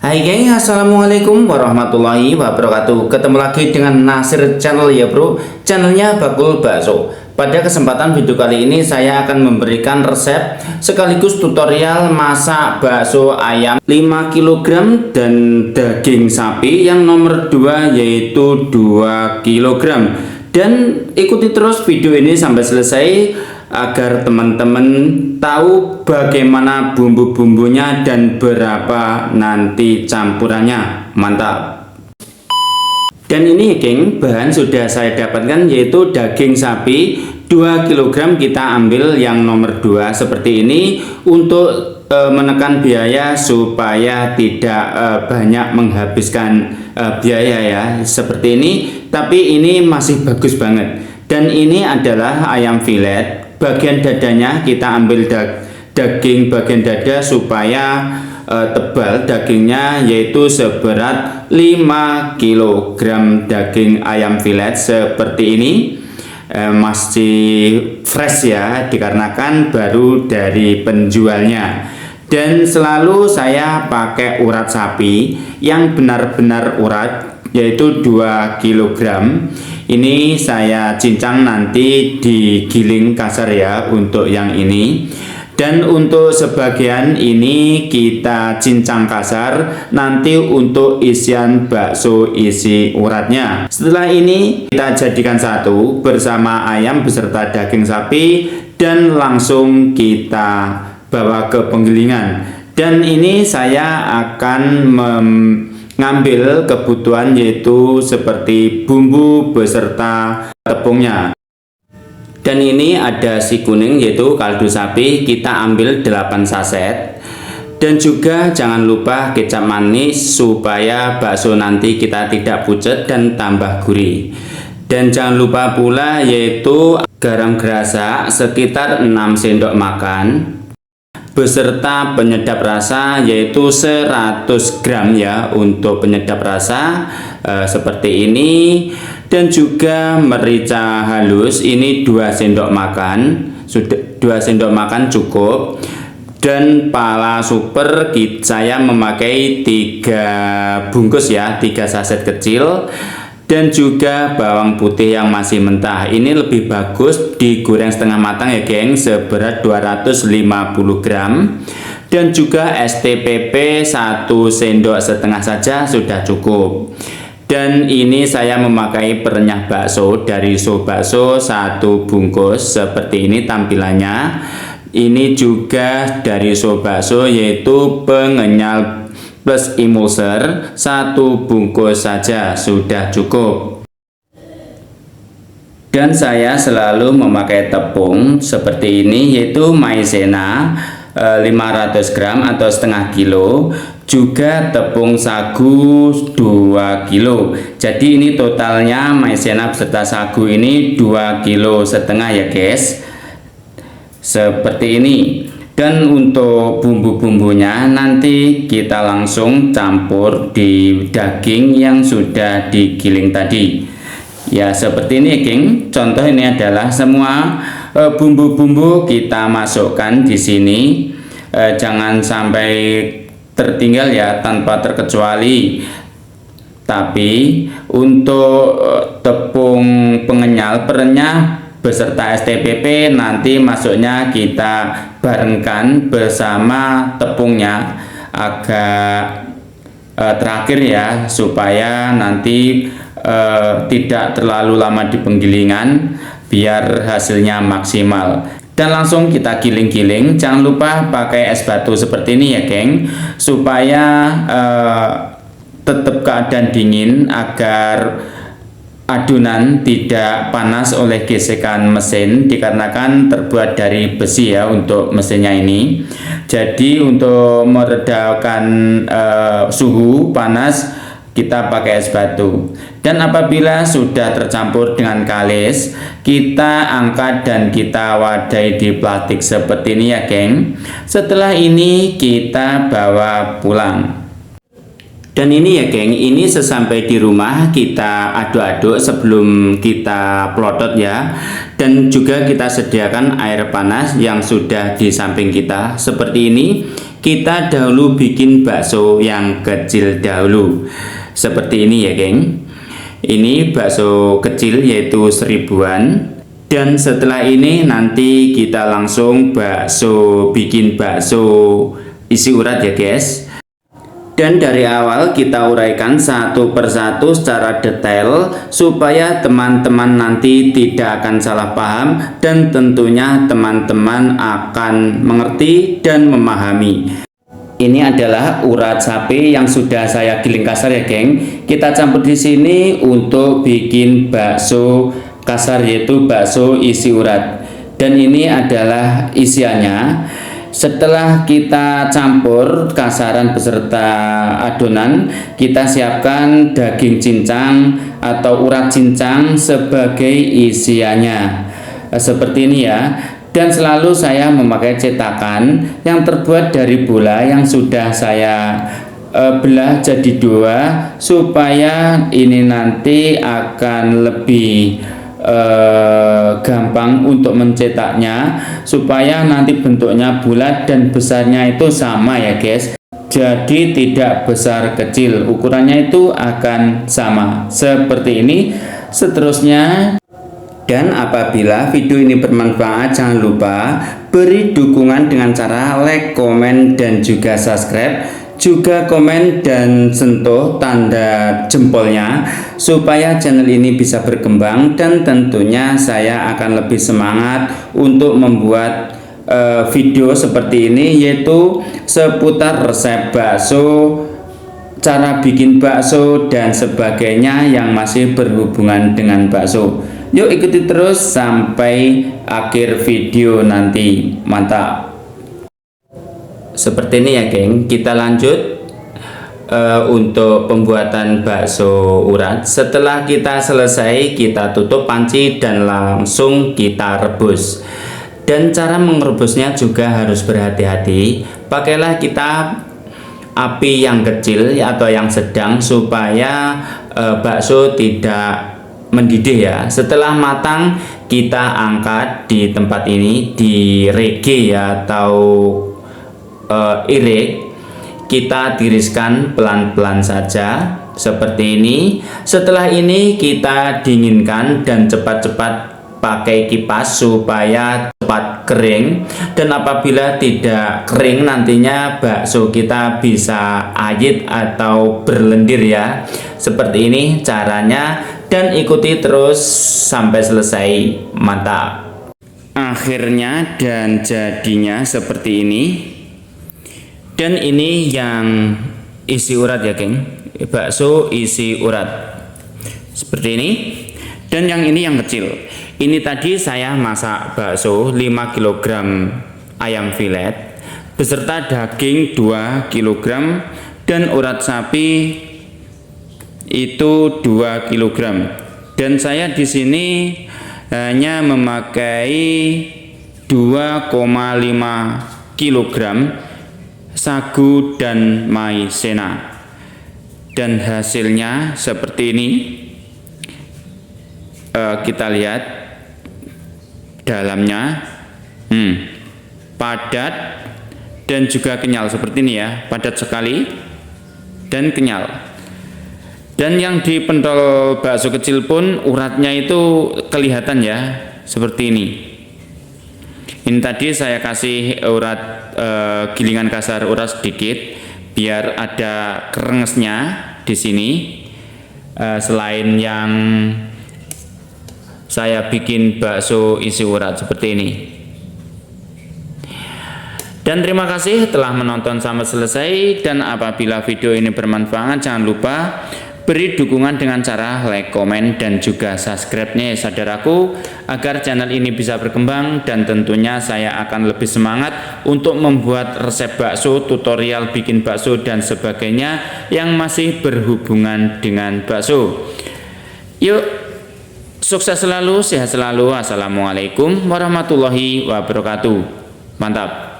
Hai geng, assalamualaikum warahmatullahi wabarakatuh. Ketemu lagi dengan Nasir Channel ya bro, channelnya Bakul Bakso. Pada kesempatan video kali ini saya akan memberikan resep sekaligus tutorial masak bakso ayam 5 kg dan daging sapi yang nomor 2 yaitu 2 kg. Dan ikuti terus video ini sampai selesai agar teman-teman tahu bagaimana bumbu-bumbunya dan berapa nanti campurannya. Mantap. Dan ini geng, bahan sudah saya dapatkan yaitu daging sapi 2 kg, kita ambil yang nomor 2 seperti ini untuk menekan biaya supaya tidak banyak menghabiskan biaya ya seperti ini. Tapi ini masih bagus banget. Dan ini adalah ayam filet. Bagian dadanya kita ambil daging bagian dada supaya tebal dagingnya, yaitu seberat 5 kg daging ayam filet seperti ini. Masih fresh ya, dikarenakan baru dari penjualnya. Dan selalu saya pakai urat sapi yang benar-benar urat, yaitu 2 kg. Ini saya cincang nanti digiling kasar ya untuk yang ini. Dan untuk sebagian ini kita cincang kasar nanti untuk isian bakso isi uratnya. Setelah ini kita jadikan satu bersama ayam beserta daging sapi dan langsung kita bawa ke penggilingan. Dan ini saya akan ngambil kebutuhan yaitu seperti bumbu beserta tepungnya. Dan ini ada si kuning yaitu kaldu sapi, kita ambil 8 saset. Dan juga jangan lupa kecap manis supaya bakso nanti kita tidak pucat dan tambah gurih. Dan jangan lupa pula yaitu garam gerasa sekitar 6 sendok makan beserta penyedap rasa yaitu 100 gram ya untuk penyedap rasa seperti ini. Dan juga merica halus ini 2 sendok makan, sudah 2 sendok makan cukup. Dan pala super saya memakai 3 bungkus ya, 3 saset kecil. Dan juga bawang putih yang masih mentah, ini lebih bagus digoreng setengah matang ya geng, seberat 250 gram. Dan juga STPP 1 sendok setengah saja sudah cukup. Dan ini saya memakai perenyah bakso dari Sobakso 1 bungkus seperti ini tampilannya. Ini juga dari Sobakso yaitu pengenyal plus emulser 1 bungkus saja sudah cukup. Dan saya selalu memakai tepung seperti ini yaitu maizena 500 gram atau setengah kilo, juga tepung sagu 2 kilo. Jadi ini totalnya maizena beserta sagu ini 2,5 kilo ya guys, seperti ini. Dan untuk bumbu-bumbunya nanti kita langsung campur di daging yang sudah digiling tadi ya seperti ini geng. Contoh ini adalah semua bumbu-bumbu kita masukkan di sini, jangan sampai tertinggal ya, tanpa terkecuali. Tapi untuk tepung pengenyal perenyah beserta STPP nanti masuknya kita barengkan bersama tepungnya agak terakhir ya, supaya nanti tidak terlalu lama di penggilingan biar hasilnya maksimal. Dan langsung kita giling-giling, jangan lupa pakai es batu seperti ini ya geng, supaya tetap keadaan dingin agar adonan tidak panas oleh gesekan mesin, dikarenakan terbuat dari besi ya untuk mesinnya ini. Jadi untuk meredakan suhu panas kita pakai es batu. Dan apabila sudah tercampur dengan kalis, kita angkat dan kita wadai di plastik seperti ini ya geng. Setelah ini kita bawa pulang. Dan ini ya geng, ini sesampai di rumah kita aduk-aduk sebelum kita plotot ya. Dan juga kita sediakan air panas yang sudah di samping kita seperti ini. kita dahulu bikin bakso yang kecil dahulu. Seperti ini ya geng. Ini bakso kecil yaitu 1000-an. Dan setelah ini nanti kita langsung bikin bakso isi urat ya guys. Dan dari awal kita uraikan satu persatu secara detail supaya teman-teman nanti tidak akan salah paham dan tentunya teman-teman akan mengerti dan memahami. Ini adalah urat sapi yang sudah saya giling kasar ya geng. Kita campur di sini untuk bikin bakso kasar yaitu bakso isi urat. Dan ini adalah isiannya. Setelah kita campur kasaran beserta adonan, kita siapkan daging cincang atau urat cincang sebagai isiannya. Seperti ini ya. Dan selalu saya memakai cetakan yang terbuat dari bola yang sudah saya belah jadi 2 supaya ini nanti akan lebih gampang untuk mencetaknya, supaya nanti bentuknya bulat dan besarnya itu sama ya guys. Jadi tidak besar kecil, ukurannya itu akan sama seperti ini. Seterusnya, dan apabila video ini bermanfaat, jangan lupa beri dukungan dengan cara like, komen, dan juga subscribe. Juga komen dan sentuh tanda jempolnya supaya channel ini bisa berkembang, dan tentunya saya akan lebih semangat untuk membuat video seperti ini, yaitu seputar resep bakso, cara bikin bakso, dan sebagainya yang masih berhubungan dengan bakso. Yuk ikuti terus sampai akhir video nanti. Mantap. Seperti ini ya geng. Kita lanjut untuk pembuatan bakso urat. Setelah kita selesai, kita tutup panci dan langsung kita rebus. Dan cara merebusnya juga harus berhati-hati. Pakailah kita api yang kecil atau yang sedang supaya bakso tidak mendidih ya. Setelah matang, kita angkat di tempat ini, di rege ya atau irik. Kita tiriskan pelan-pelan saja seperti ini. Setelah ini kita dinginkan dan cepat-cepat pakai kipas supaya cepat kering. Dan apabila tidak kering, nantinya bakso kita bisa ayit atau berlendir ya. Seperti ini caranya, dan ikuti terus sampai selesai. Mantap. Akhirnya dan jadinya seperti ini. Dan ini yang isi urat ya geng, bakso isi urat seperti ini. Dan yang ini yang kecil. Ini tadi saya masak bakso 5 kg ayam filet beserta daging 2 kg dan urat sapi itu 2 kg. Dan saya di sini hanya memakai 2,5 kg sagu dan maizena. Dan hasilnya seperti ini. Kita lihat dalamnya padat dan juga kenyal seperti ini ya, padat sekali dan kenyal. Dan yang di pentol bakso kecil pun uratnya itu kelihatan ya, seperti ini. Ini tadi saya kasih urat gilingan kasar urat sedikit biar ada kerengesnya di sini. Selain yang saya bikin bakso isi urat seperti ini. Dan terima kasih telah menonton sampai selesai. Dan apabila video ini bermanfaat, jangan lupa beri dukungan dengan cara like, komen, dan juga subscribe-nya ya saudaraku, agar channel ini bisa berkembang. Dan tentunya saya akan lebih semangat untuk membuat resep bakso, tutorial bikin bakso, dan sebagainya yang masih berhubungan dengan bakso. Yuk, sukses selalu, sehat selalu. Assalamualaikum warahmatullahi wabarakatuh. Mantap.